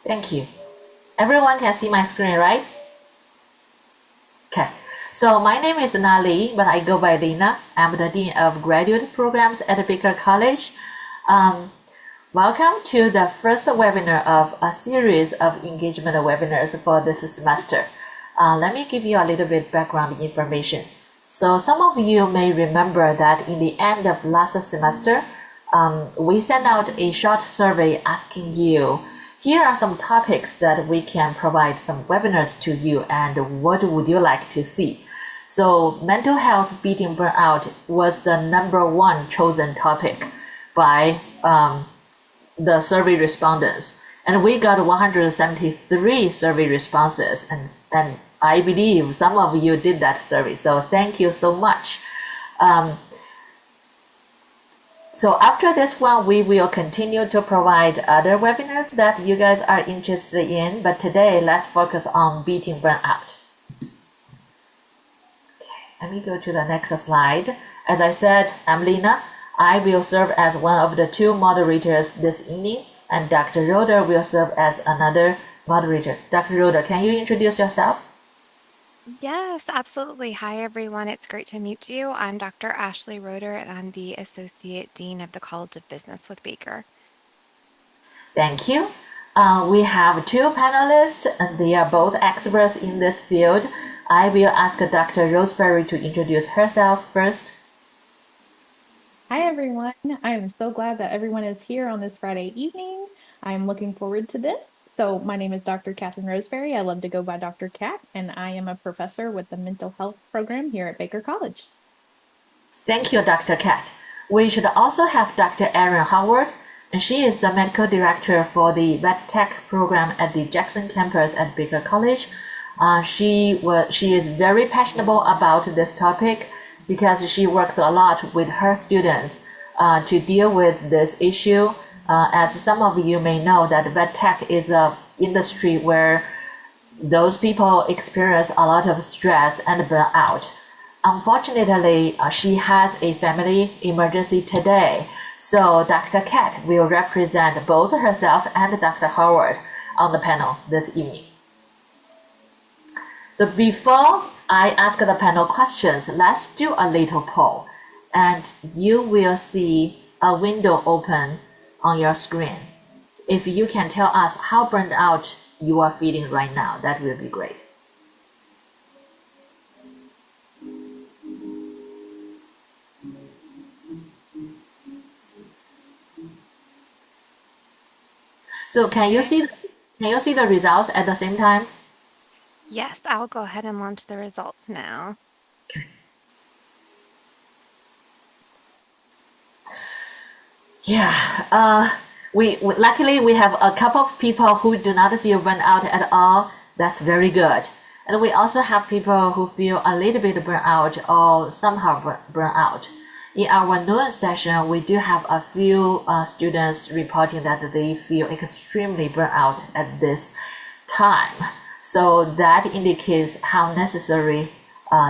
Thank you. Everyone can see my screen, right? Okay. So my name is Nali, but I go by Lina. I'm the Dean of Graduate Programs at Baker College. Welcome to the first webinar of a series of engagement webinars for this semester. Let me give you a little bit background information. So some of you may remember that in the end of last semester, we sent out a short survey asking you, here are some topics that we can provide some webinars to you and what would you like to see? So mental health beating burnout was the #1 chosen topic by the survey respondents. And we got 173 survey responses, and I believe some of you did that survey, so thank you so much. So after this one, we will continue to provide other webinars that you guys are interested in, but today let's focus on beating burnout. Okay, let me go to the next slide. As I said, I'm Lina. I will serve as one of the 2 moderators this evening, and Dr. Roder will serve as another moderator. Dr. Roder, can you introduce yourself? Yes, absolutely. Hi, everyone. It's great to meet you. I'm Dr. Ashley Roeder, and I'm the Associate Dean of the College of Business with Baker. Thank you. We have 2 panelists, and they are both experts in this field. I will ask Dr. Roseberry to introduce herself first. Hi, everyone. I'm so glad that everyone is here on this Friday evening. I'm looking forward to this. So my name is Dr. Catherine Roseberry. I love to go by Dr. Cat, and I am a professor with the mental health program here at Baker College. Thank you, Dr. Cat. We should also have Dr. Erin Howard, and she is the medical director for the Vet Tech program at the Jackson campus at Baker College. She is very passionate about this topic because she works a lot with her students to deal with this issue. As some of you may know, that vet tech is an industry where those people experience a lot of stress and burnout. Unfortunately, she has a family emergency today, so Dr. Cat will represent both herself and Dr. Howard on the panel this evening. So before I ask the panel questions, let's do a little poll, and you will see a window open on your screen. If you can tell us how burned out you are feeling right now, that will be great. So can you see the results at the same time? Yes, I'll go ahead and launch the results now. Yeah, we luckily we have a couple of people who do not feel burnt out at all. That's very good. And we also have people who feel a little bit burnt out or somehow burnt out. In our noon session, we do have a few students reporting that they feel extremely burnt out at this time. So that indicates how necessary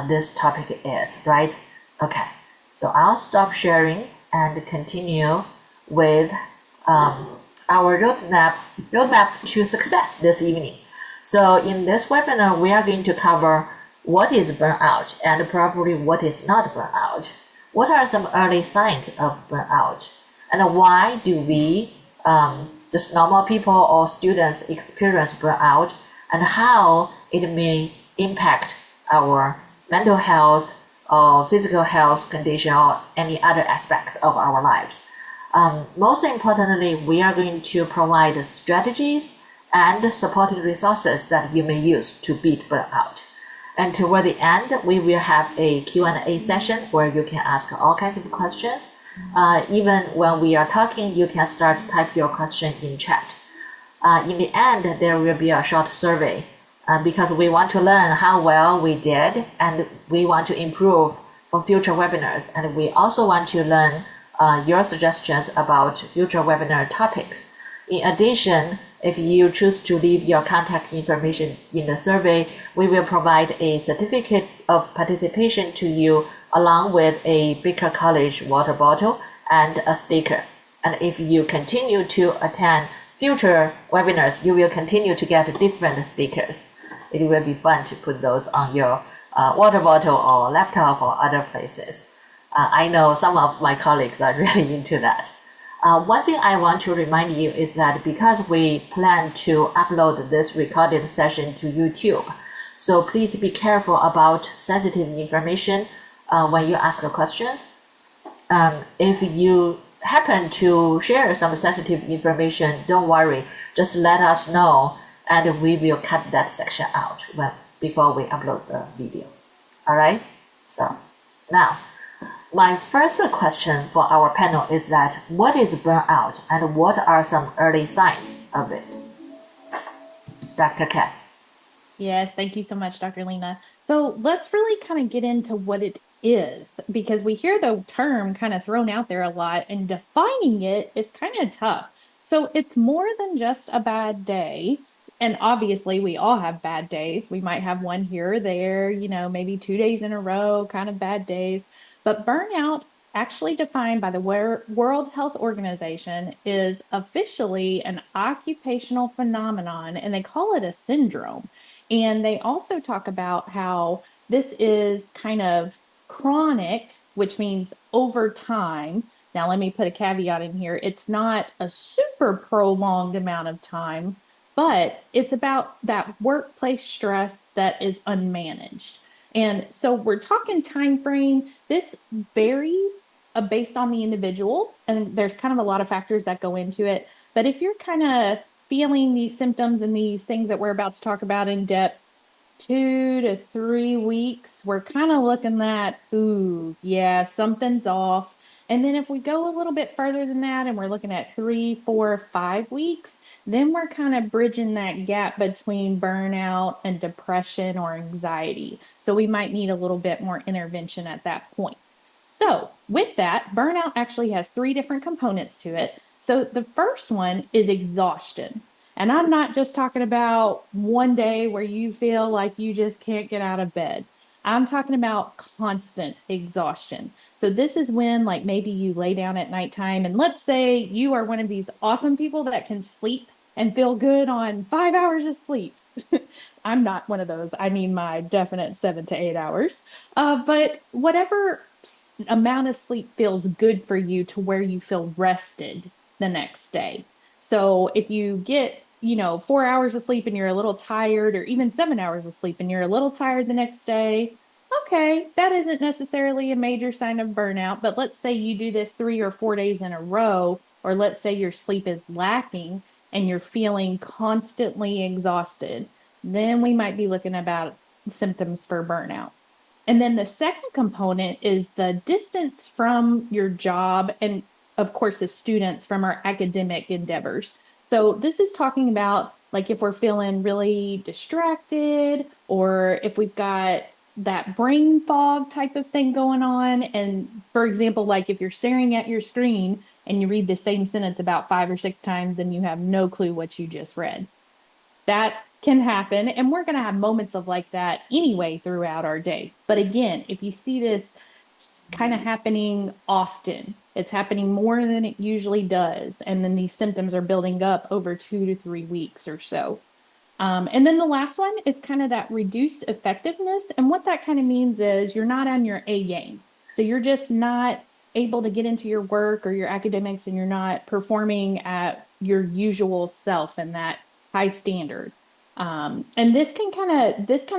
this topic is, right? Okay, so I'll stop sharing and continue with our roadmap to success this evening. So in this webinar, we are going to cover what is burnout and probably what is not burnout. What are some early signs of burnout? And why do we, just normal people or students, experience burnout, and how it may impact our mental health or physical health condition or any other aspects of our lives? Most importantly, we are going to provide strategies and supporting resources that you may use to beat burnout. And toward the end, we will have a Q&A session where you can ask all kinds of questions. Even when we are talking, you can start to type your question in chat. In the end, there will be a short survey because we want to learn how well we did, and we want to improve for future webinars. And we also want to learn your suggestions about future webinar topics. In addition, if you choose to leave your contact information in the survey, we will provide a certificate of participation to you along with a Baker College water bottle and a sticker. And if you continue to attend future webinars, you will continue to get different speakers. It will be fun to put those on your water bottle or laptop or other places. I know some of my colleagues are really into that. One thing I want to remind you is that because we plan to upload this recorded session to YouTube, so please be careful about sensitive information when you ask questions. If you happen to share some sensitive information, don't worry, just let us know and we will cut that section out before we upload the video. All right, so now my first question for our panel is that what is burnout and what are some early signs of it? Dr. Kat. Yes, thank you so much, Dr. Lena. So let's really kind of get into what it is, because we hear the term kind of thrown out there a lot, and defining it is kind of tough. So it's more than just a bad day. And obviously, we all have bad days. We might have one here or there, maybe 2 days in a row, kind of bad days. But burnout, actually defined by the World Health Organization, is officially an occupational phenomenon, and they call it a syndrome. And they also talk about how this is kind of chronic, which means over time. Now, let me put a caveat in here. It's not a super prolonged amount of time, but it's about that workplace stress that is unmanaged. And so we're talking time frame. This varies based on the individual, and there's kind of a lot of factors that go into it. But if you're kind of feeling these symptoms and these things that we're about to talk about in depth, 2 to 3 weeks, we're kind of looking at, ooh, yeah, something's off. And then if we go a little bit further than that and we're looking at 3, 4, 5 weeks, then we're kind of bridging that gap between burnout and depression or anxiety. So we might need a little bit more intervention at that point. So with that, burnout actually has 3 different components to it. So the first one is exhaustion. And I'm not just talking about one day where you feel like you just can't get out of bed. I'm talking about constant exhaustion. So this is when, like, maybe you lay down at nighttime, and let's say you are one of these awesome people that can sleep and feel good on 5 hours of sleep. I'm not one of those. I need my definite 7 to 8 hours. But whatever amount of sleep feels good for you to where you feel rested the next day. So if you get 4 hours of sleep and you're a little tired, or even 7 hours of sleep and you're a little tired the next day, okay, that isn't necessarily a major sign of burnout. But let's say you do this 3 or 4 days in a row, or let's say your sleep is lacking and you're feeling constantly exhausted, then we might be looking about symptoms for burnout. And then the second component is the distance from your job and, of course, as students, from our academic endeavors. So this is talking about, like, if we're feeling really distracted, or if we've got that brain fog type of thing going on. And for example, like if you're staring at your screen and you read the same sentence about 5 or 6 times and you have no clue what you just read. That can happen. And we're going to have moments of like that anyway throughout our day. But again, if you see this kind of happening often, it's happening more than it usually does. And then these symptoms are building up over 2 to 3 weeks or so. And then the last one is kind of that reduced effectiveness. And what that kind of means is you're not on your A game. So you're just not able to get into your work or your academics, and you're not performing at your usual self and that high standard. And this kind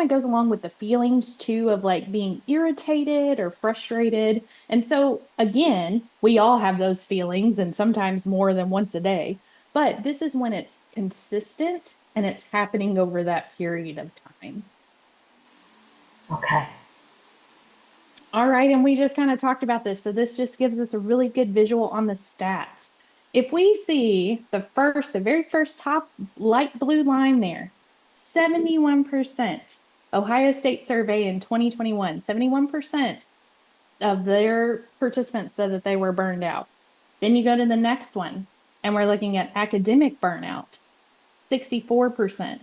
of goes along with the feelings too of like being irritated or frustrated. And so again, we all have those feelings, and sometimes more than once a day. But this is when it's consistent and it's happening over that period of time. Okay. All right, and we just kind of talked about this. So this just gives us a really good visual on the stats. If we see the very first top light blue line there, 71%, Ohio State survey in 2021, 71% of their participants said that they were burned out. Then you go to the next one, and we're looking at academic burnout, 64%.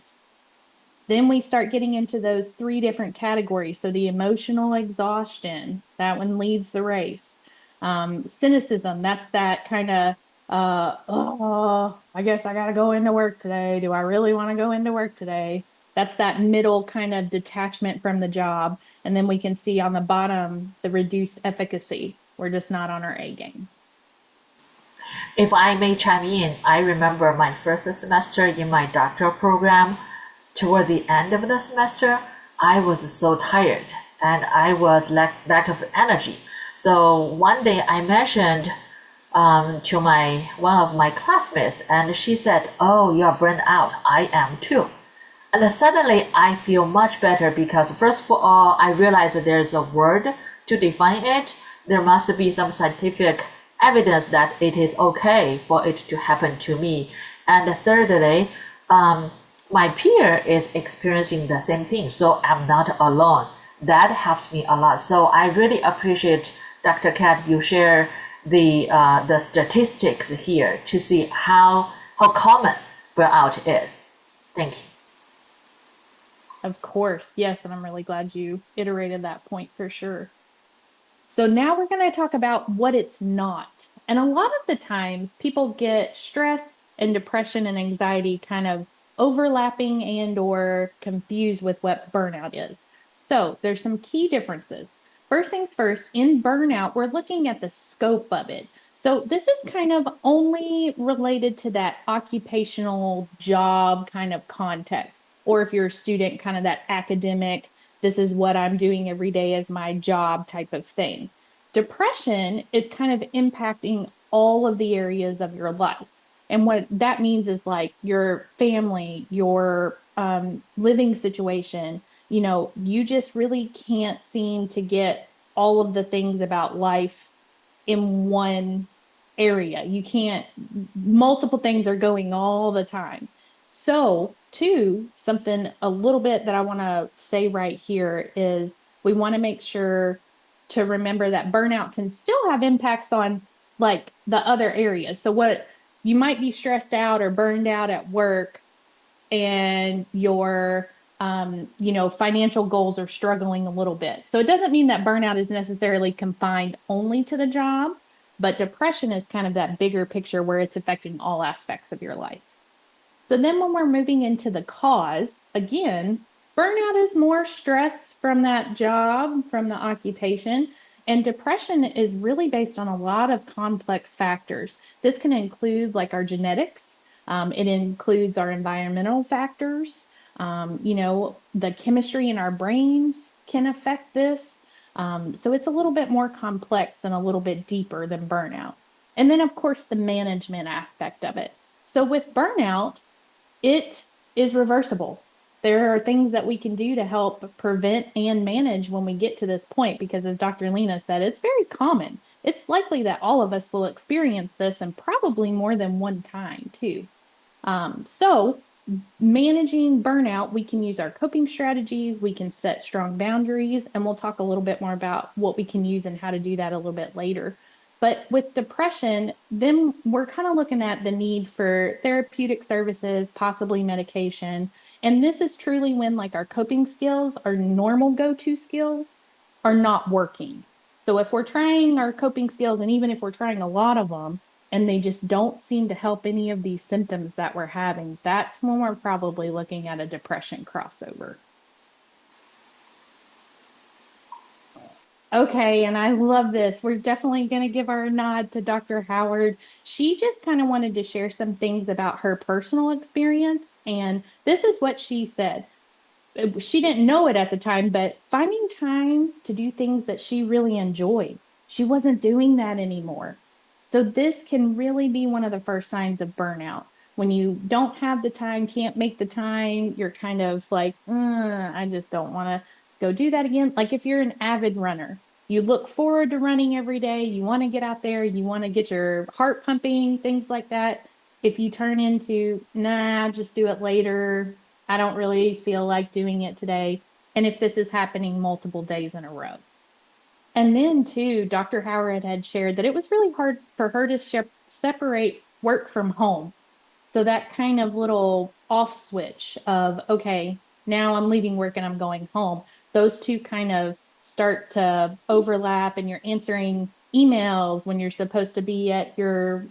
Then we start getting into those 3 different categories. So the emotional exhaustion, that one leads the race. Cynicism, that's that kind of Oh, I guess I gotta go into work today. Do I really want to go into work today? That's that middle kind of detachment from the job. And then we can see on the bottom the reduced efficacy. We're just not on our A game. If I may chime in, I remember my first semester in my doctoral program. Toward the end of the semester, I was so tired and I was lack of energy. So one day I mentioned to my one of my classmates, and she said, "Oh, you are burned out. I am too." And suddenly I feel much better because first of all, I realized that there's a word to define it. There must be some scientific evidence that it is okay for it to happen to me. And thirdly, my peer is experiencing the same thing, so I'm not alone. That helps me a lot. So I really appreciate Dr. Kat, you share the statistics here to see how common burnout is. Thank you. Of course, yes, and I'm really glad you iterated that point for sure. So now we're going to talk about what it's not. And a lot of the times people get stress and depression and anxiety kind of overlapping and or confused with what burnout is. So there's some key differences. First things first, in burnout, we're looking at the scope of it. So this is kind of only related to that occupational job kind of context. Or if you're a student, kind of that academic, this is what I'm doing every day as my job type of thing. Depression is kind of impacting all of the areas of your life. And what that means is like your family, your living situation, you just really can't seem to get all of the things about life in one area. You can't, multiple things are going all the time. So, two, something a little bit that I want to say right here is we want to make sure to remember that burnout can still have impacts on like the other areas. So, what you might be stressed out or burned out at work and your financial goals are struggling a little bit. So it doesn't mean that burnout is necessarily confined only to the job, but depression is kind of that bigger picture where it's affecting all aspects of your life. So then when we're moving into the cause, again, burnout is more stress from that job, from the occupation, and depression is really based on a lot of complex factors. This can include like our genetics. It includes our environmental factors. The chemistry in our brains can affect this. So it's a little bit more complex and a little bit deeper than burnout. And then, of course, the management aspect of it. So with burnout, it is reversible. There are things that we can do to help prevent and manage when we get to this point, because as Dr. Lena said, it's very common. It's likely that all of us will experience this and probably more than one time too. So managing burnout, we can use our coping strategies, we can set strong boundaries, and we'll talk a little bit more about what we can use and how to do that a little bit later. But with depression, then we're kind of looking at the need for therapeutic services, possibly medication. And this is truly when like our coping skills, our normal go-to skills are not working. So if we're trying our coping skills, and even if we're trying a lot of them, and they just don't seem to help any of these symptoms that we're having, that's when we're probably looking at a depression crossover. Okay, and I love this. We're definitely going to give our nod to Dr. Howard. She just kind of wanted to share some things about her personal experience, and this is what she said. She didn't know it at the time, but finding time to do things that she really enjoyed. She wasn't doing that anymore. So this can really be one of the first signs of burnout. When you don't have the time, can't make the time, you're kind of like, I just don't want to go do that again. Like if you're an avid runner, you look forward to running every day, you want to get out there, you want to get your heart pumping, things like that. If you turn into, nah, just do it later, I don't really feel like doing it today. And if this is happening multiple days in a row. And then, too, Dr. Howard had shared that it was really hard for her to separate work from home. So that kind of little off switch of, okay, now I'm leaving work and I'm going home, those two kind of start to overlap and you're answering emails when you're supposed to be at your,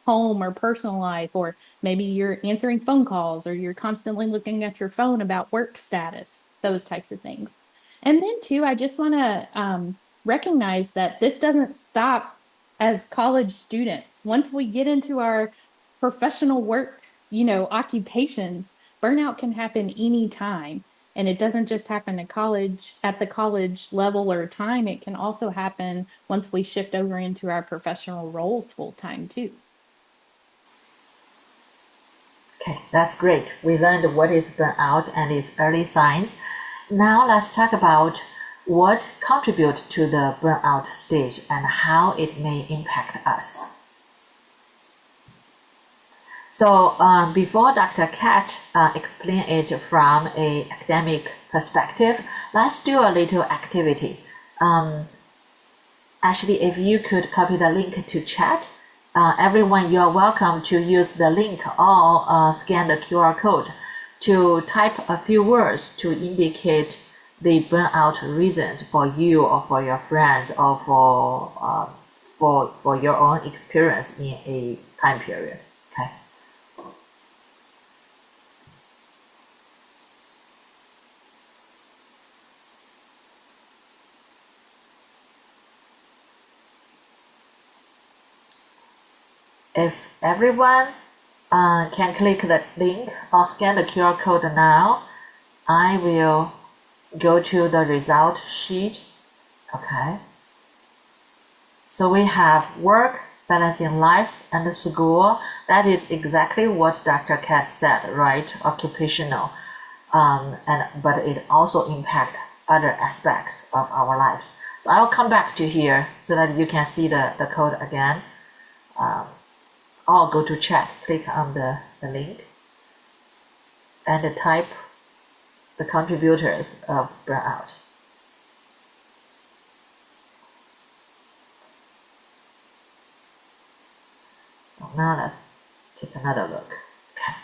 home or personal life, or maybe you're answering phone calls or you're constantly looking at your phone about work status, those types of things. And then too, I just want to recognize that this doesn't stop as college students. Once we get into our professional work, occupations, burnout can happen anytime. And it doesn't just happen at the college level or time. It can also happen once we shift over into our professional roles full time too. Okay, that's great. We learned what is burnout and its early signs. Now let's talk about what contribute to the burnout stage and how it may impact us. So before Dr. Kat explain it from a academic perspective, let's do a little activity. Actually, if you could copy the link to chat, everyone, you are welcome to use the link or scan the QR code to type a few words to indicate the burnout reasons for you or for your friends or for your own experience in a time period. Okay. If everyone can click the link or scan the QR code now, I will go to the result sheet. Okay. So we have work, balancing life, and school. That is exactly what Dr. Kat said, right? Occupational. But it also impacts other aspects of our lives. So I'll come back to here so that you can see the code again. Or go to chat, click on the link, and type the contributors of burnout. So now let's take another look. Okay.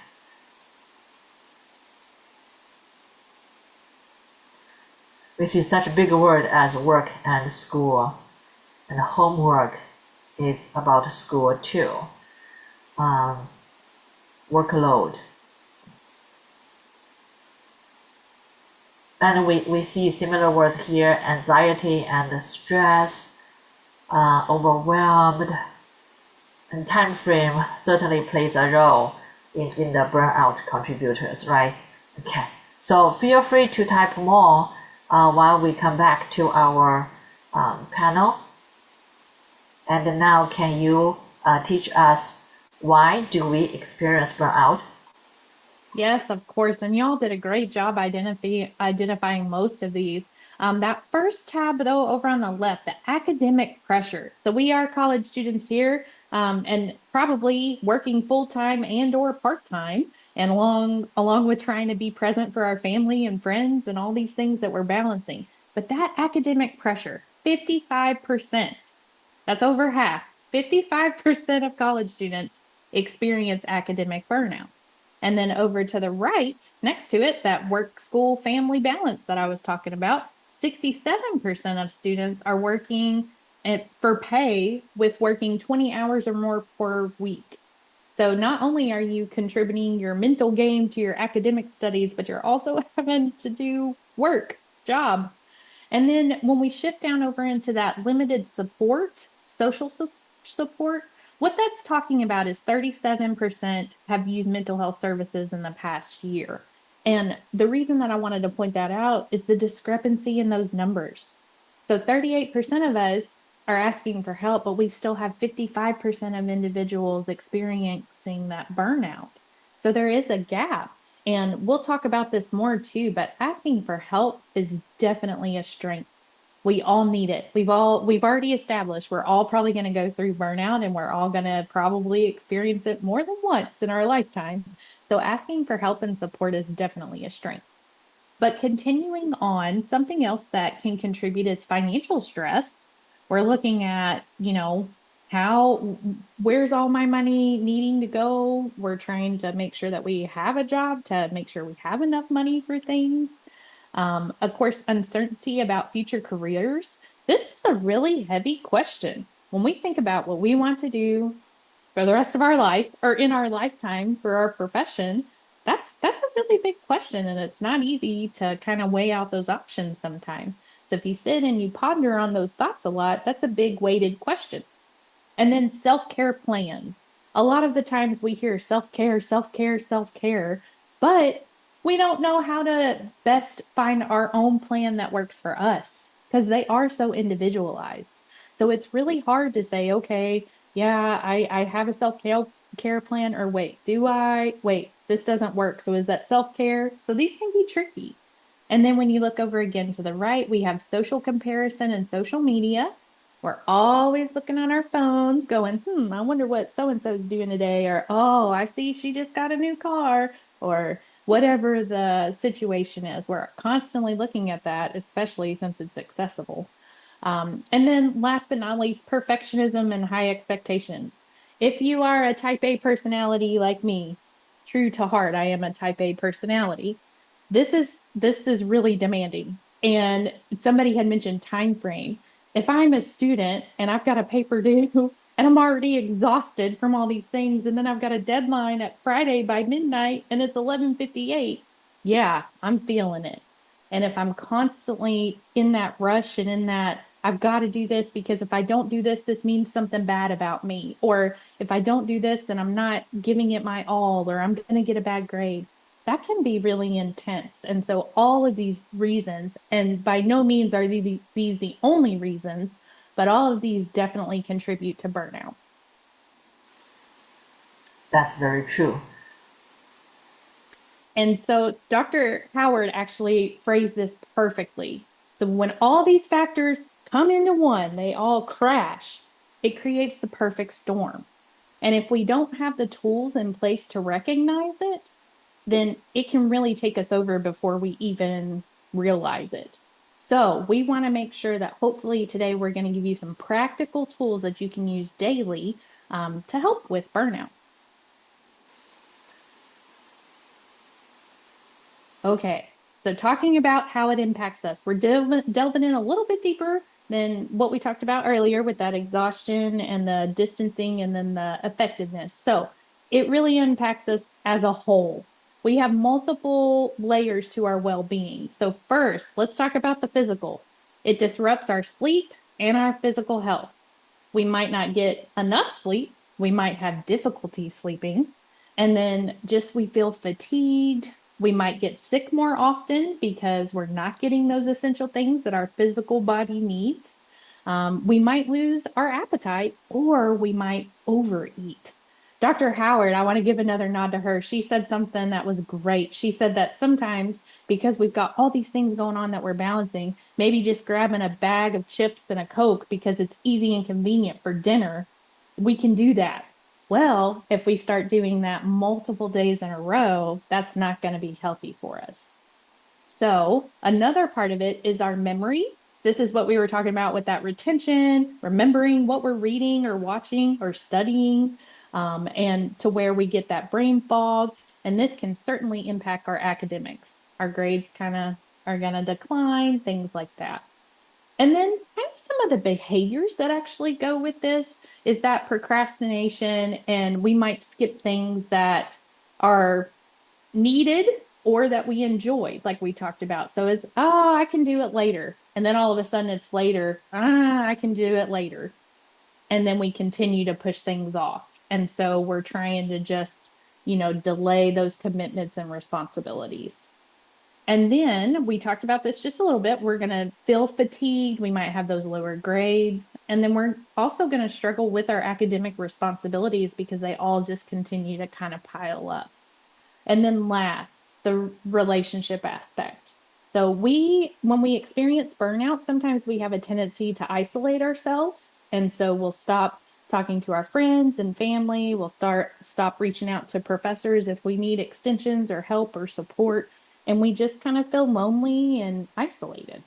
We see such a big word as work and school, and homework is about school too. Workload. And we see similar words here: anxiety and stress, overwhelmed, and time frame certainly plays a role in the burnout contributors, right? Okay, so feel free to type more while we come back to our panel. And now can you teach us why do we experience burnout? Yes, of course. And y'all did a great job identifying most of these. That first tab, though, over on the left, the academic pressure. So we are college students here, and probably working full time and or part time, and along with trying to be present for our family and friends and all these things that we're balancing. But that academic pressure, 55%, that's over half. 55% of college students experience academic burnout. And then over to the right, next to it, that work school family balance that I was talking about, 67% of students are working for pay with working 20 hours or more per week. So not only are you contributing your mental game to your academic studies, but you're also having to do work, job. And then when we shift down over into that limited support, support, what that's talking about is 37% have used mental health services in the past year. And the reason that I wanted to point that out is the discrepancy in those numbers. So 38% of us are asking for help, but we still have 55% of individuals experiencing that burnout. So there is a gap. And we'll talk about this more too, but asking for help is definitely a strength. We all need it. We've already established we're all probably going to go through burnout, and we're all going to probably experience it more than once in our lifetimes. So asking for help and support is definitely a strength. But continuing on, something else that can contribute is financial stress. We're looking at, how, where's all my money needing to go? We're trying to make sure that we have a job to make sure we have enough money for things. Of course, uncertainty about future careers. This is a really heavy question. when we think about what we want to do for the rest of our life or in our lifetime for our profession, that's a really big question, and it's not easy to kind of weigh out those options sometimes. So if you sit and you ponder on those thoughts a lot, that's a big weighted question. And then self-care plans. A lot of the times we hear self-care, self-care, self-care, but we don't know how to best find our own plan that works for us because they are so individualized. So it's really hard to say, okay, yeah, I have a self-care plan, or wait, do I? Wait, this doesn't work. So is that self-care? So these can be tricky. And then when you look over again to the right, we have social comparison and social media. We're always looking on our phones going, I wonder what so and so's doing today. Or, oh, I see she just got a new car. Or whatever the situation is. We're constantly looking at that, especially since it's accessible. And then last but not least, perfectionism and high expectations. If you are a type A personality like me, true to heart, I am a type A personality. This is really demanding. And somebody had mentioned time frame. If I'm a student and I've got a paper due and I'm already exhausted from all these things, and then I've got a deadline at Friday by midnight and it's 11:58, yeah, I'm feeling it. And if I'm constantly in that rush and in that, I've got to do this because if I don't do this, this means something bad about me. Or if I don't do this, then I'm not giving it my all, or I'm going to get a bad grade. That can be really intense. And so, all of these reasons, and by no means are these the only reasons, but all of these definitely contribute to burnout. That's very true. And so Dr. Howard actually phrased this perfectly. So when all these factors come into one, they all crash, it creates the perfect storm. And if we don't have the tools in place to recognize it, then it can really take us over before we even realize it. So we want to make sure that hopefully today we're going to give you some practical tools that you can use daily to help with burnout. Okay, so talking about how it impacts us, we're delving in a little bit deeper than what we talked about earlier with that exhaustion and the distancing and then the effectiveness. So it really impacts us as a whole. We have multiple layers to our well-being. So first, let's talk about the physical. It disrupts our sleep and our physical health. We might not get enough sleep. We might have difficulty sleeping. And then just we feel fatigued. We might get sick more often because we're not getting those essential things that our physical body needs. We might lose our appetite or we might overeat. Dr. Howard, I want to give another nod to her. She said something that was great. She said that sometimes because we've got all these things going on that we're balancing, maybe just grabbing a bag of chips and a Coke because it's easy and convenient for dinner, we can do that. Well, if we start doing that multiple days in a row, that's not going to be healthy for us. So, another part of it is our memory. This is what we were talking about with that retention, remembering what we're reading or watching or studying, and to where we get that brain fog. And this can certainly impact our academics. Our grades kind of are going to decline, things like that. And then kind of some of the behaviors that actually go with this is that procrastination, and we might skip things that are needed or that we enjoy, like we talked about. So it's, oh, I can do it later. And then all of a sudden it's later, I can do it later. And then we continue to push things off. And so we're trying to just, delay those commitments and responsibilities. And then we talked about this just a little bit. We're going to feel fatigued. We might have those lower grades. And then we're also going to struggle with our academic responsibilities because they all just continue to kind of pile up. And then last, the relationship aspect. So when we experience burnout, sometimes we have a tendency to isolate ourselves. And so we'll stop talking to our friends and family. We'll stop reaching out to professors if we need extensions or help or support. And we just kind of feel lonely and isolated.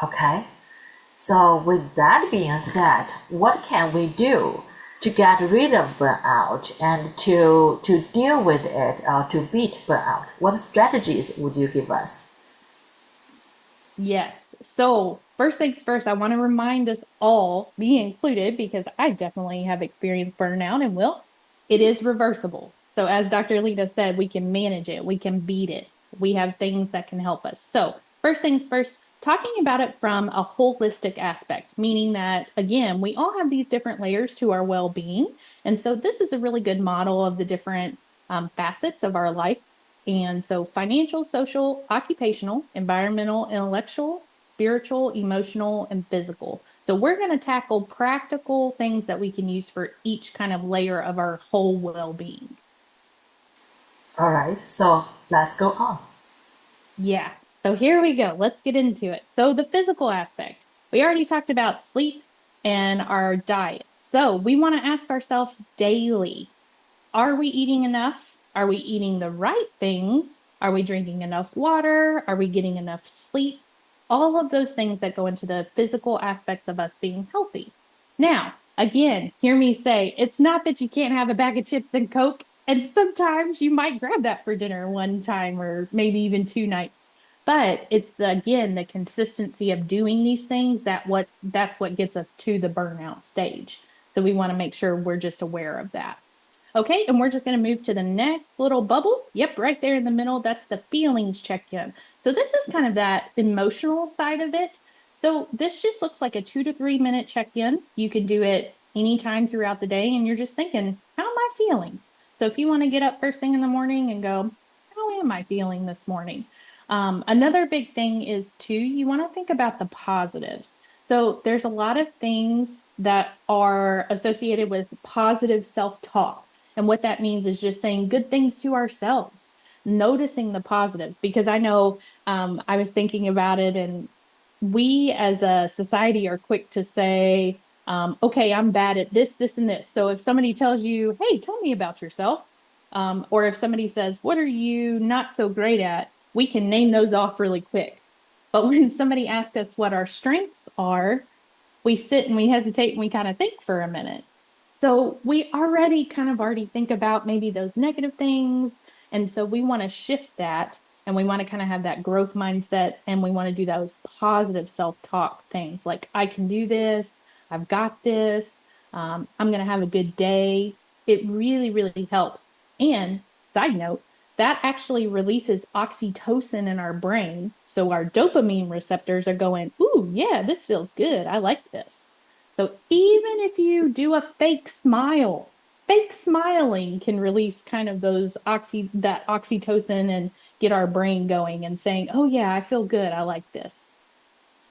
Okay. So with that being said, what can we do to get rid of burnout and to deal with it or to beat burnout? What strategies would you give us? Yes. So first things first, I want to remind us all, me included, because I definitely have experienced burnout and will, it is reversible. So, as Dr. Lita said, we can manage it, we can beat it. We have things that can help us. So, first things first, talking about it from a holistic aspect, meaning that, again, we all have these different layers to our well being. And so, this is a really good model of the different facets of our life. And so, financial, social, occupational, environmental, intellectual, spiritual, emotional, and physical. So, we're going to tackle practical things that we can use for each kind of layer of our whole well being. All right, so let's go on. Yeah. So here we go. Let's get into it. So the physical aspect. We already talked about sleep and our diet. So we want to ask ourselves daily, are we eating enough? Are we eating the right things? Are we drinking enough water? Are we getting enough sleep? All of those things that go into the physical aspects of us being healthy. Now, again, hear me say, it's not that you can't have a bag of chips and Coke, and sometimes you might grab that for dinner one time or maybe even two nights. But it's again the consistency of doing these things that's what gets us to the burnout stage. So we want to make sure we're just aware of that. Okay, and we're just going to move to the next little bubble. Yep, right there in the middle. That's the feelings check-in. So this is kind of that emotional side of it. So this just looks like a 2 to 3 minute check-in. You can do it anytime throughout the day, and you're just thinking, how am I feeling? So if you want to get up first thing in the morning and go, how am I feeling this morning? Another big thing is too, you want to think about the positives. So there's a lot of things that are associated with positive self-talk. And what that means is just saying good things to ourselves, noticing the positives. Because I know I was thinking about it, and we as a society are quick to say, okay, I'm bad at this, this, and this. So if somebody tells you, hey, tell me about yourself, or if somebody says, what are you not so great at? We can name those off really quick. But when somebody asks us what our strengths are, we sit and we hesitate and we kind of think for a minute. So we already think about maybe those negative things. And so we want to shift that, and we want to kind of have that growth mindset, and we want to do those positive self-talk things like, I can do this, I've got this, I'm going to have a good day. It really, really helps. And side note, that actually releases oxytocin in our brain. So our dopamine receptors are going, ooh, yeah, this feels good. I like this. So even if you do a fake smiling can release kind of that oxytocin and get our brain going and saying, oh yeah, I feel good. I like this.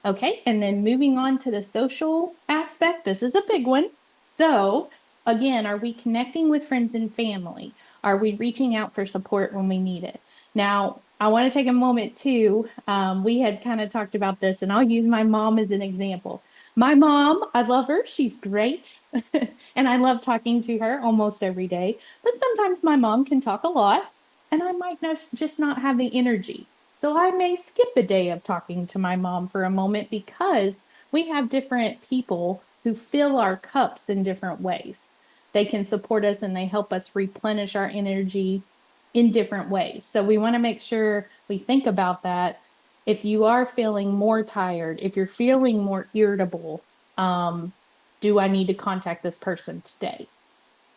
Okay, and then moving on to the social aspect, this is a big one. So, again, are we connecting with friends and family? Are we reaching out for support when we need it? Now, I want to take a moment too. We had kind of talked about this, and I'll use my mom as an example. My mom, I love her. She's great. And I love talking to her almost every day. But sometimes my mom can talk a lot, and I might just not have the energy. So I may skip a day of talking to my mom for a moment, because we have different people who fill our cups in different ways. They can support us and they help us replenish our energy in different ways. So we want to make sure we think about that. If you are feeling more tired, if you're feeling more irritable, do I need to contact this person today?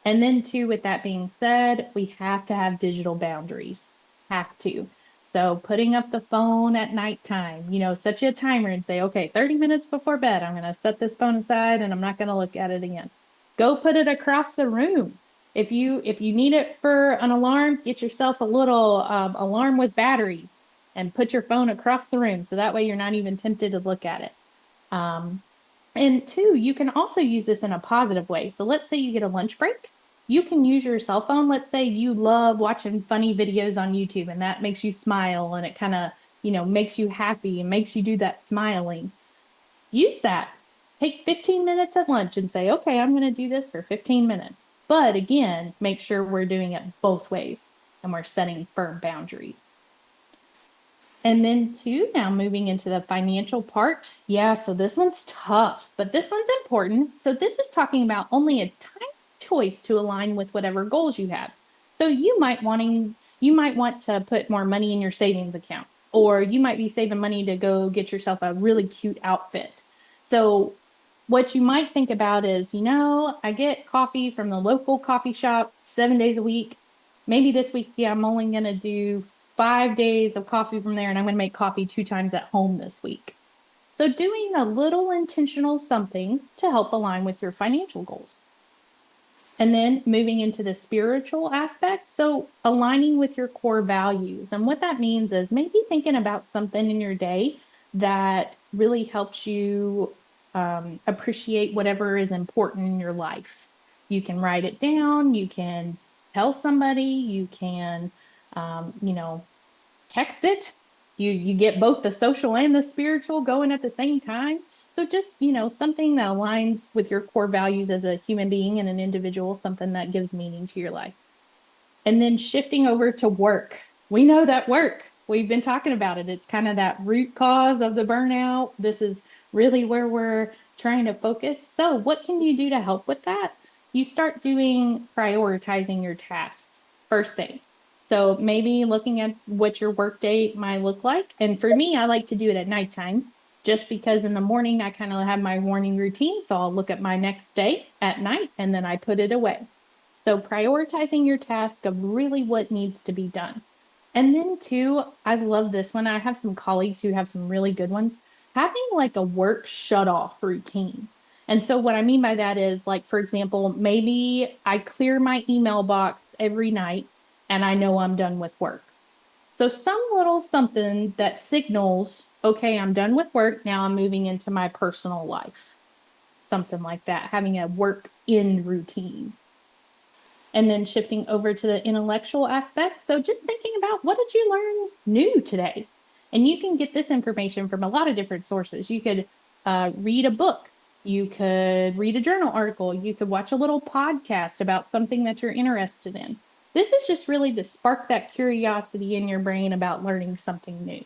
And then, too, with that being said, we have to have digital boundaries. Have to. So, putting up the phone at nighttime, set you a timer and say, okay, 30 minutes before bed, I'm going to set this phone aside and I'm not going to look at it again. Go put it across the room. If you need it for an alarm, get yourself a little alarm with batteries and put your phone across the room. So that way you're not even tempted to look at it. Um, and two, you can also use this in a positive way. So let's say you get a lunch break. You can use your cell phone. Let's say you love watching funny videos on YouTube and that makes you smile and it kind of, makes you happy and makes you do that smiling. Use that. Take 15 minutes at lunch and say, okay, I'm going to do this for 15 minutes. But again, make sure we're doing it both ways and we're setting firm boundaries. And then two, now moving into the financial part. Yeah, so this one's tough, but this one's important. So this is talking about only a tiny choice to align with whatever goals you have. So you might want to put more money in your savings account. or you might be saving money to go get yourself a really cute outfit. So, what you might think about is, I get coffee from the local coffee shop 7 days a week. Maybe this week, yeah, I'm only going to do 5 days of coffee from there, and I'm going to make coffee 2 times at home this week. So, doing a little intentional something to help align with your financial goals. And then moving into the spiritual aspect. So, aligning with your core values. And what that means is maybe thinking about something in your day that really helps you appreciate whatever is important in your life. You can write it down, you can tell somebody, you can, you know, text it. You get both the social and the spiritual going at the same time. So just, something that aligns with your core values as a human being and an individual, something that gives meaning to your life. And then shifting over to work. We know that work. We've been talking about it. It's kind of that root cause of the burnout. This is really where we're trying to focus. So, what can you do to help with that? You start doing prioritizing your tasks first thing. So, maybe looking at what your work day might look like. And for me, I like to do it at nighttime just because in the morning I kind of have my morning routine. So, I'll look at my next day at night and then I put it away. So prioritizing your task of really what needs to be done. And then two, I love this one. I have some colleagues who have some really good ones. Having like a work shut off routine. And so what I mean by that is like, for example, maybe I clear my email box every night and I know I'm done with work. So some little something that signals, okay, I'm done with work. Now I'm moving into my personal life. Something like that, having a work in routine and then shifting over to the intellectual aspect. So just thinking about what did you learn new today? And you can get this information from a lot of different sources. You could read a book, you could read a journal article, you could watch a little podcast about something that you're interested in. This is just really to spark that curiosity in your brain about learning something new.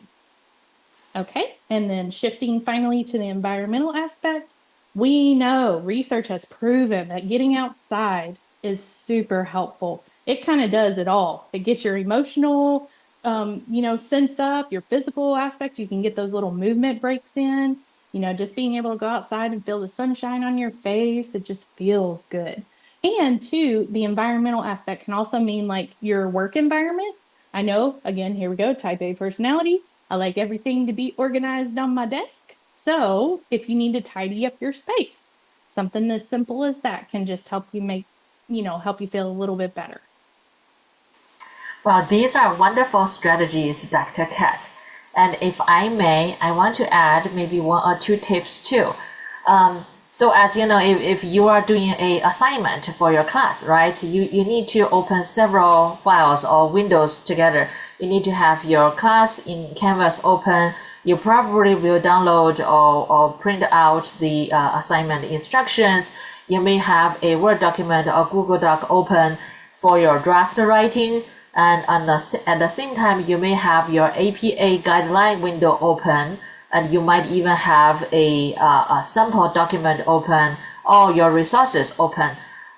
Okay, and then shifting finally to the environmental aspect, we know research has proven that getting outside is super helpful. It kind of does it all. It gets your emotional, sense up, your physical aspect. You can get those little movement breaks in. Just being able to go outside and feel the sunshine on your face, it just feels good. And two, the environmental aspect can also mean like your work environment. I know, again, here we go, type A personality. I like everything to be organized on my desk. So if you need to tidy up your space, something as simple as that can just help you help you feel a little bit better. Well, these are wonderful strategies, Dr. Kat. And if I may, I want to add maybe one or two tips too. So as you know, if you are doing a assignment for your class, right, you need to open several files or windows together. You need to have your class in Canvas open. You probably will download or print out the assignment instructions. You may have a Word document or Google Doc open for your draft writing. And at the same time, you may have your APA guideline window open, and you might even have a sample document open, or your resources open.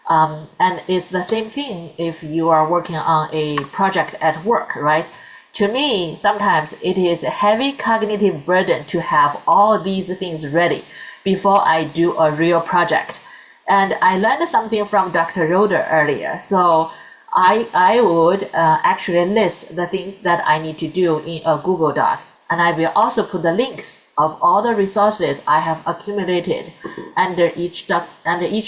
And it's the same thing if you are working on a project at work, right? To me, sometimes it is a heavy cognitive burden to have all these things ready before I do a real project. And I learned something from Dr. Roder earlier. So I would actually list the things that I need to do in a Google Doc. And I will also put the links of all the resources I have accumulated under each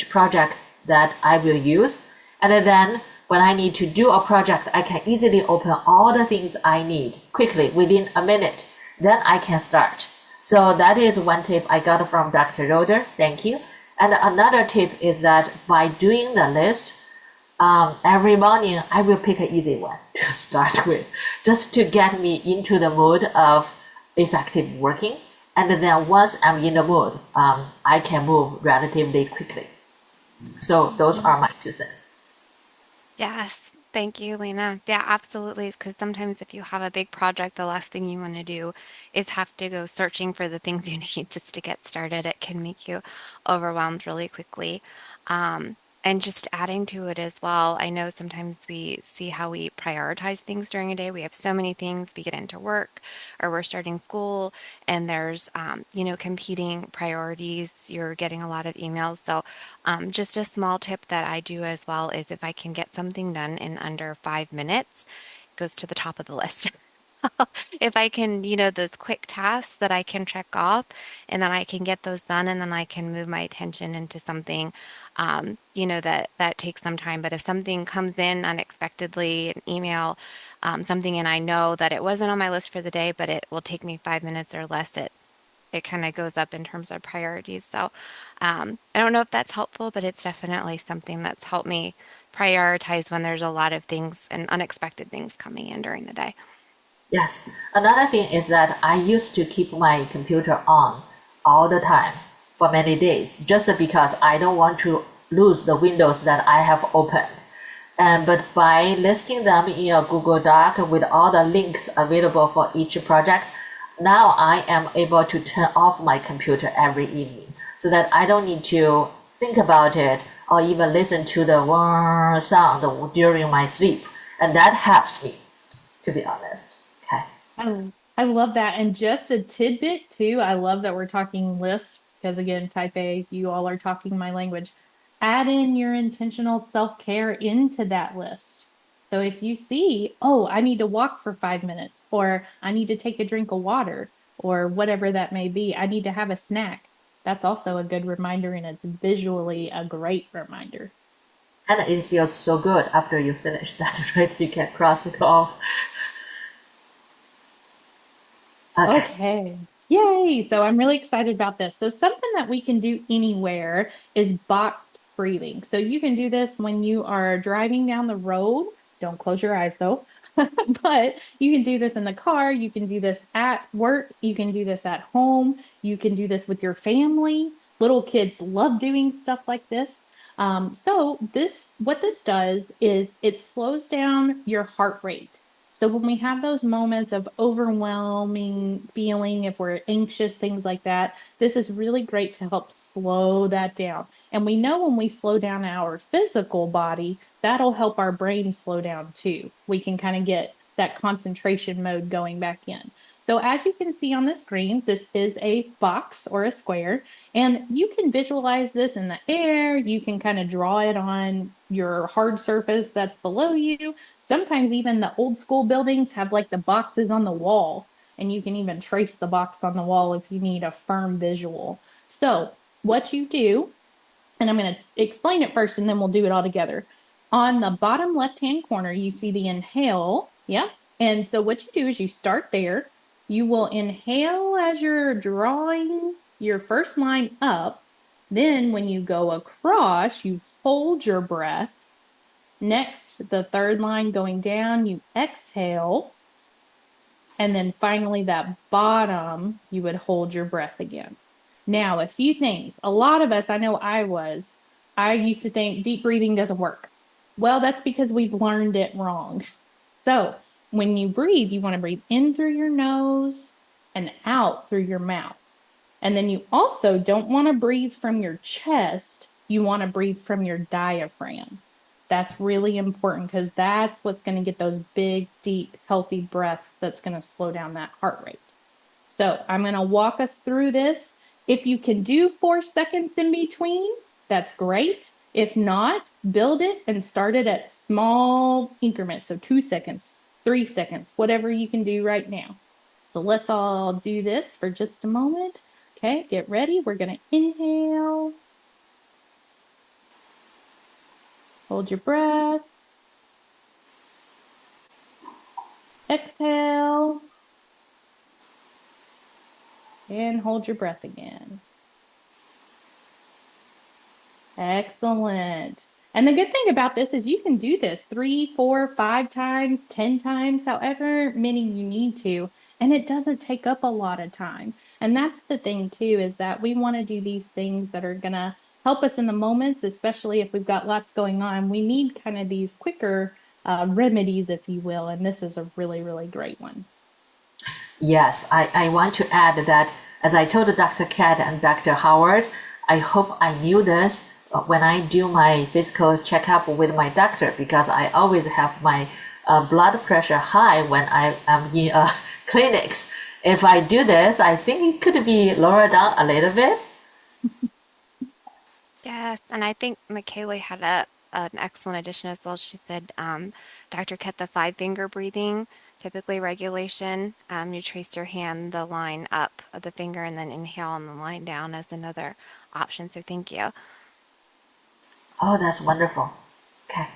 project that I will use. And then when I need to do a project, I can easily open all the things I need quickly within a minute. Then I can start. So that is one tip I got from Dr. Roder. Thank you. And another tip is that by doing the list, every morning I will pick an easy one to start with, just to get me into the mood of effective working. And then once I'm in the mood, I can move relatively quickly. So those are my 2 cents. Yes. Thank you, Lena. Yeah, absolutely. Because sometimes if you have a big project, the last thing you want to do is have to go searching for the things you need just to get started. It can make you overwhelmed really quickly. Um, And just adding to it as well, I know sometimes we see how we prioritize things during a day. We have so many things, we get into work or we're starting school, and there's, competing priorities. You're getting a lot of emails. So, just a small tip that I do as well is if I can get something done in under 5 minutes, it goes to the top of the list. If I can, those quick tasks that I can check off and then I can get those done and then I can move my attention into something, that takes some time. But if something comes in unexpectedly, an email, something, and I know that it wasn't on my list for the day, but it will take me 5 minutes or less, it kind of goes up in terms of priorities. So I don't know if that's helpful, but it's definitely something that's helped me prioritize when there's a lot of things and unexpected things coming in during the day. Yes. Another thing is that I used to keep my computer on all the time for many days just because I don't want to lose the windows that I have opened. And but by listing them in a Google Doc with all the links available for each project, now I am able to turn off my computer every evening so that I don't need to think about it or even listen to the whir sound during my sleep. And that helps me, to be honest. Okay. I love that. And just a tidbit too. I love that we're talking lists because again, type A, you all are talking my language. Add in your intentional self-care into that list. So if you see, oh, I need to walk for 5 minutes, or I need to take a drink of water, or whatever that may be, I need to have a snack. That's also a good reminder, and it's visually a great reminder. And it feels so good after you finish that, right? You can cross it off. Okay. Okay. Yay. So I'm really excited about this. So something that we can do anywhere is boxed breathing. So you can do this when you are driving down the road. Don't close your eyes though. But you can do this in the car. You can do this at work. You can do this at home. You can do this with your family. Little kids love doing stuff like this. What this does is it slows down your heart rate. So when we have those moments of overwhelming feeling, if we're anxious, things like that, this is really great to help slow that down. And we know when we slow down our physical body, that'll help our brain slow down too. We can kind of get that concentration mode going back in. So as you can see on the screen, this is a box or a square, and you can visualize this in the air. You can kind of draw it on your hard surface that's below you. Sometimes even the old school buildings have like the boxes on the wall, and you can even trace the box on the wall if you need a firm visual. So what you do, and I'm going to explain it first and then we'll do it all together. On the bottom left-hand corner, you see the inhale. Yep. And so what you do is you start there. You will inhale as you're drawing your first line up. Then when you go across, you hold your breath. Next, the third line going down, you exhale. And then finally, that bottom, you would hold your breath again. Now, a few things. A lot of us, I know I used to think deep breathing doesn't work. Well, that's because we've learned it wrong. So when you breathe, you want to breathe in through your nose and out through your mouth. And then you also don't want to breathe from your chest. You want to breathe from your diaphragm. That's really important because that's what's going to get those big, deep, healthy breaths that's going to slow down that heart rate. So I'm going to walk us through this. If you can do 4 seconds in between, that's great. If not, build it and start it at small increments. So 2 seconds, 3 seconds, whatever you can do right now. So let's all do this for just a moment. Okay, get ready. We're going to inhale. Hold your breath. Exhale. And hold your breath again. Excellent. And the good thing about this is you can do this 3, 4, 5 times, 10 times, however many you need to, and it doesn't take up a lot of time. And that's the thing too, is that we want to do these things that are going to help us in the moments, especially if we've got lots going on. We need kind of these quicker remedies, if you will, and this is a really, really great one. Yes, I want to add that as I told Dr. Kat and Dr. Howard, I hope I knew this when I do my physical checkup with my doctor, because I always have my blood pressure high when I am in clinics. If I do this, I think it could be lowered down a little bit. Yes, and I think Michaela had an excellent addition as well. She said, Dr. Ket, the five finger breathing, typically regulation. You trace your hand, the line up of the finger, and then inhale and the line down as another option. So thank you. Oh, that's wonderful. Okay.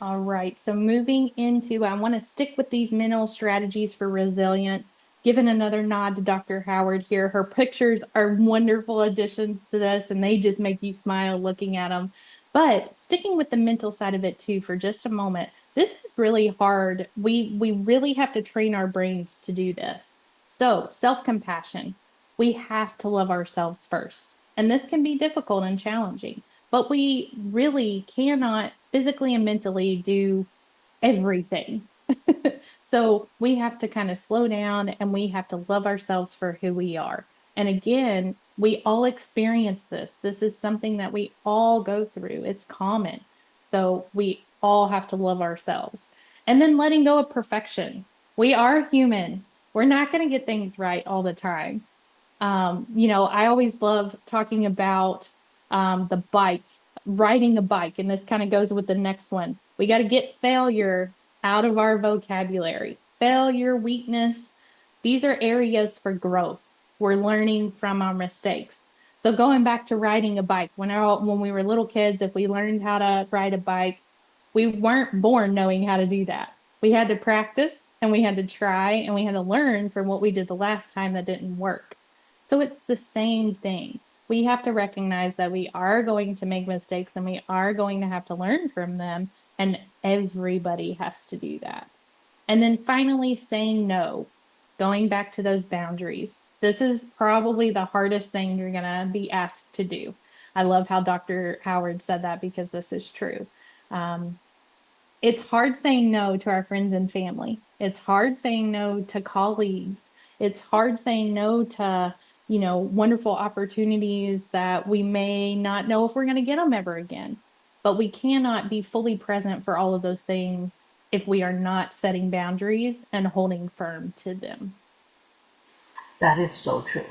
All right, so moving into, I want to stick with these mental strategies for resilience. Giving another nod to Dr. Howard here. Her pictures are wonderful additions to this, and they just make you smile looking at them. But sticking with the mental side of it too for just a moment, this is really hard. We really have to train our brains to do this. So, self-compassion. We have to love ourselves first. And this can be difficult and challenging, but we really cannot physically and mentally do everything. So we have to kind of slow down and we have to love ourselves for who we are. And again, we all experience this. This is something that we all go through. It's common. So we all have to love ourselves. And then letting go of perfection. We are human. We're not going to get things right all the time. I always love talking about the bike, riding a bike, and this kind of goes with the next one. We got to get failure out of our vocabulary. Failure, weakness, these are areas for growth. We're learning from our mistakes. So going back to riding a bike, when we were little kids, if we learned how to ride a bike, we weren't born knowing how to do that. We had to practice and we had to try and we had to learn from what we did the last time that didn't work. So it's the same thing. We have to recognize that we are going to make mistakes and we are going to have to learn from them. And everybody has to do that. And then finally, saying no, going back to those boundaries. This is probably the hardest thing you're going to be asked to do. I love how Dr. Howard said that because this is true. Um, it's hard saying no to our friends and family. It's hard saying no to colleagues. It's hard saying no to, wonderful opportunities that we may not know if we're going to get them ever again. But we cannot be fully present for all of those things if we are not setting boundaries and holding firm to them. That is so true.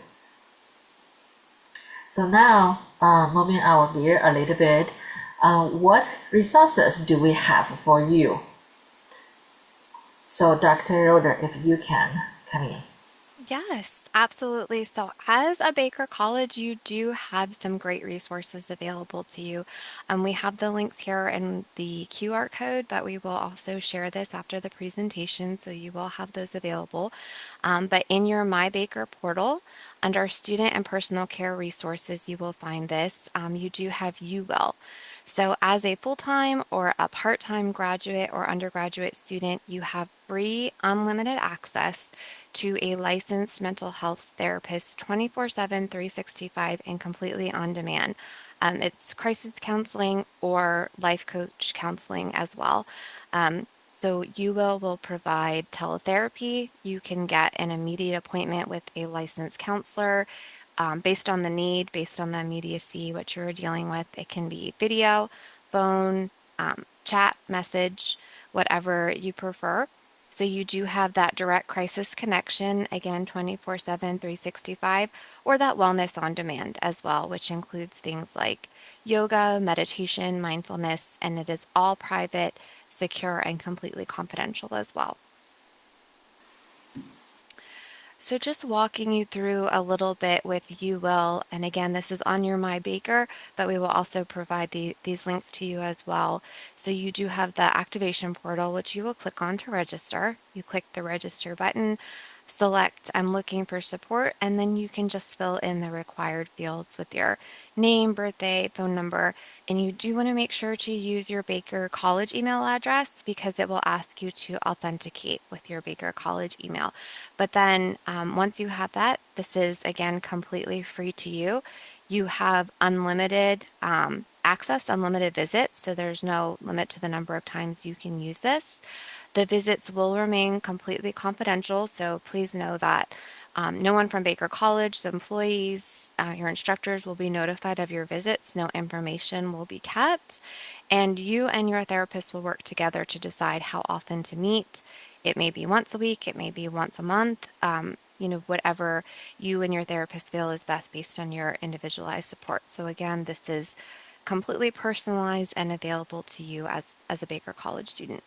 So now, moving our gear a little bit, what resources do we have for you? So, Dr. Roder, if you can come in. Yes, absolutely. So, as a Baker College, you do have some great resources available to you. We have the links here in the QR code, but we will also share this after the presentation, so you will have those available. But in your My Baker portal, under Student and Personal Care Resources, you will find this. You do have You Will. So, as a full time or a part time graduate or undergraduate student, you have free, unlimited access to a licensed mental health therapist 24/7, 365, and completely on demand. It's crisis counseling or life coach counseling as well. Um, so will provide teletherapy. You can get an immediate appointment with a licensed counselor based on the need, based on the immediacy, what you're dealing with. It can be video, phone, chat, message, whatever you prefer. So you do have that direct crisis connection, again, 24/7, 365, or that wellness on demand as well, which includes things like yoga, meditation, mindfulness, and it is all private, secure, and completely confidential as well. So just walking you through a little bit with You Will, and again, this is on your My Baker, but we will also provide these links to you as well. So you do have the activation portal, which you will click on to register. You click the register button, select I'm looking for support, and then you can just fill in the required fields with your name, birthday, phone number, and you do want to make sure to use your Baker College email address because it will ask you to authenticate with your Baker College email. But then once you have that, this is again completely free to you. You have unlimited access, unlimited visits, so there's no limit to the number of times you can use this. The visits will remain completely confidential, so please know that no one from Baker College, the employees, Your instructors will be notified of your visits. No information will be kept. And you and your therapist will work together to decide how often to meet. It may be once a week, it may be once a month, whatever you and your therapist feel is best based on your individualized support. So again, this is completely personalized and available to you as a Baker College student.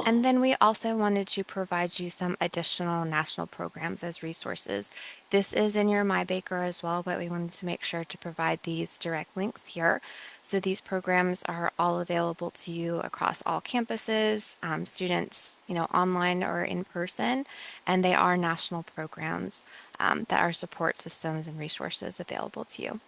And then we also wanted to provide you some additional national programs as resources. This is in your MyBaker as well, but we wanted to make sure to provide these direct links here. So these programs are all available to you across all campuses, students, online or in person, and they are national programs that are support systems and resources available to you.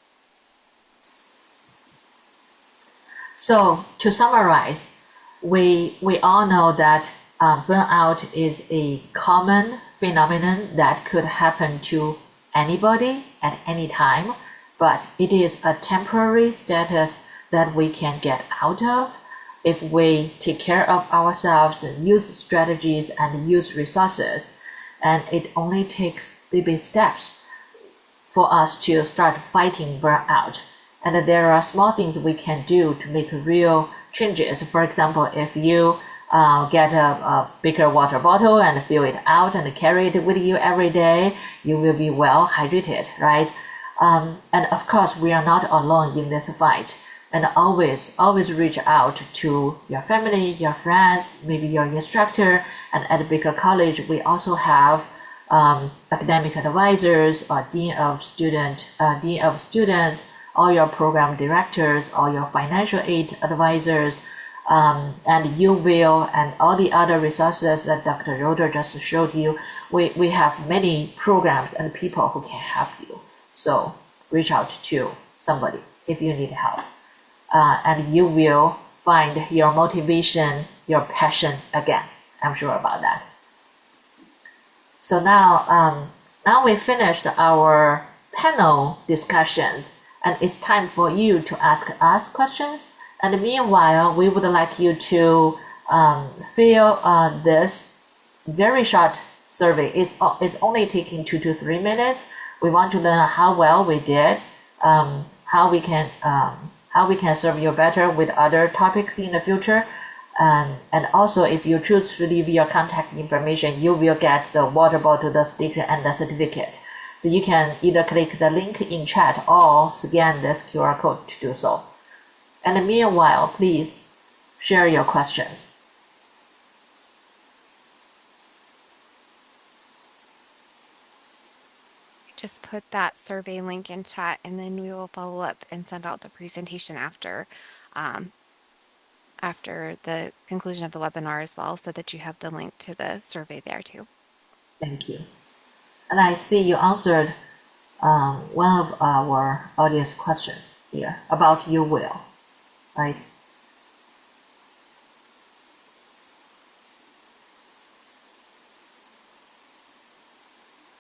So to summarize, we all know that burnout is a common phenomenon that could happen to anybody at any time, but it is a temporary status that we can get out of if we take care of ourselves, use strategies, and use resources. And it only takes baby steps for us to start fighting burnout. And there are small things we can do to make real changes. For example, if you get a bigger water bottle and fill it out and carry it with you every day, you will be well hydrated, right? And of course, we are not alone in this fight. And always reach out to your family, your friends, maybe your instructor. And at Baker College, we also have academic advisors or dean of students, all your program directors, all your financial aid advisors, and you will, and all the other resources that Dr. Roder just showed you. We have many programs and people who can help you. So reach out to somebody if you need help. And you will find your motivation, your passion again. I'm sure about that. So now we finished our panel discussions, and it's time for you to ask us questions. And meanwhile, we would like you to fill this very short survey. It's only taking 2 to 3 minutes. We want to learn how well we did, how we can serve you better with other topics in the future. And also, if you choose to leave your contact information, you will get the water bottle, the sticker, and the certificate. So you can either click the link in chat or scan this QR code to do so. And meanwhile, please share your questions. Just put that survey link in chat, and then we will follow up and send out the presentation after the conclusion of the webinar as well, so that you have the link to the survey there too. Thank you. And I see you answered one of our audience questions here about your will, right?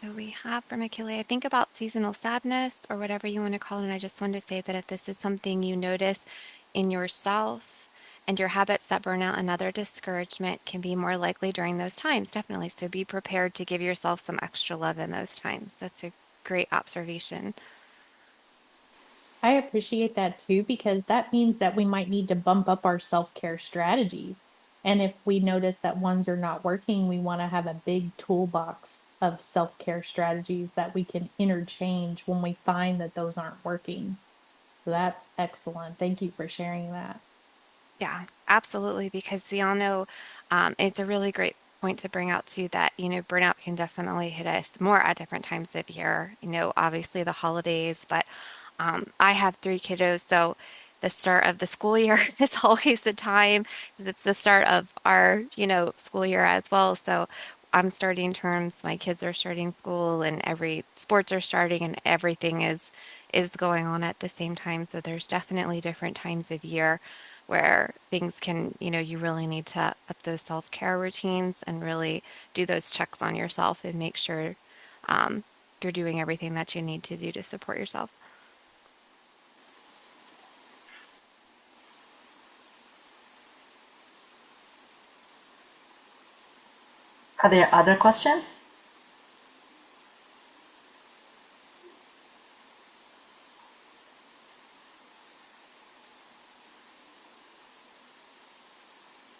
So we have from Achille, I think about seasonal sadness or whatever you want to call it. And I just wanted to say that if this is something you notice in yourself and your habits, that burnout and other discouragement can be more likely during those times, definitely. So be prepared to give yourself some extra love in those times. That's a great observation. I appreciate that too, because that means that we might need to bump up our self-care strategies. And if we notice that ones are not working, we want to have a big toolbox of self-care strategies that we can interchange when we find that those aren't working. So that's excellent. Thank you for sharing that. Yeah, absolutely. Because we all know it's a really great point to bring out too that, burnout can definitely hit us more at different times of year, obviously the holidays, but I have 3 kiddos. So the start of the school year is always the time. It's the start of our, school year as well. So I'm starting terms, my kids are starting school, and every sports are starting, and everything is going on at the same time. So there's definitely different times of year where things can, you really need to up those self-care routines and really do those checks on yourself and make sure you're doing everything that you need to do to support yourself. Are there other questions?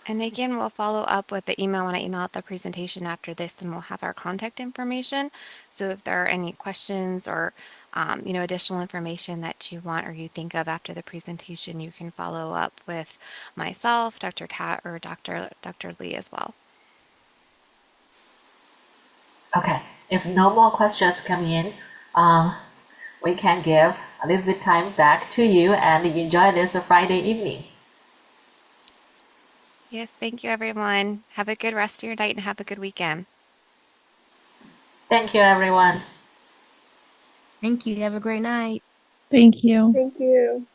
And again, we'll follow up with the email when I email out the presentation after this, and we'll have our contact information. So if there are any questions or additional information that you want or you think of after the presentation, you can follow up with myself, Dr. Kat, or Dr. Lee as well. Okay, if no more questions come in, we can give a little bit time back to you and enjoy this Friday evening. Yes, thank you, everyone. Have a good rest of your night and have a good weekend. Thank you, everyone. Thank you. Have a great night. Thank you. Thank you.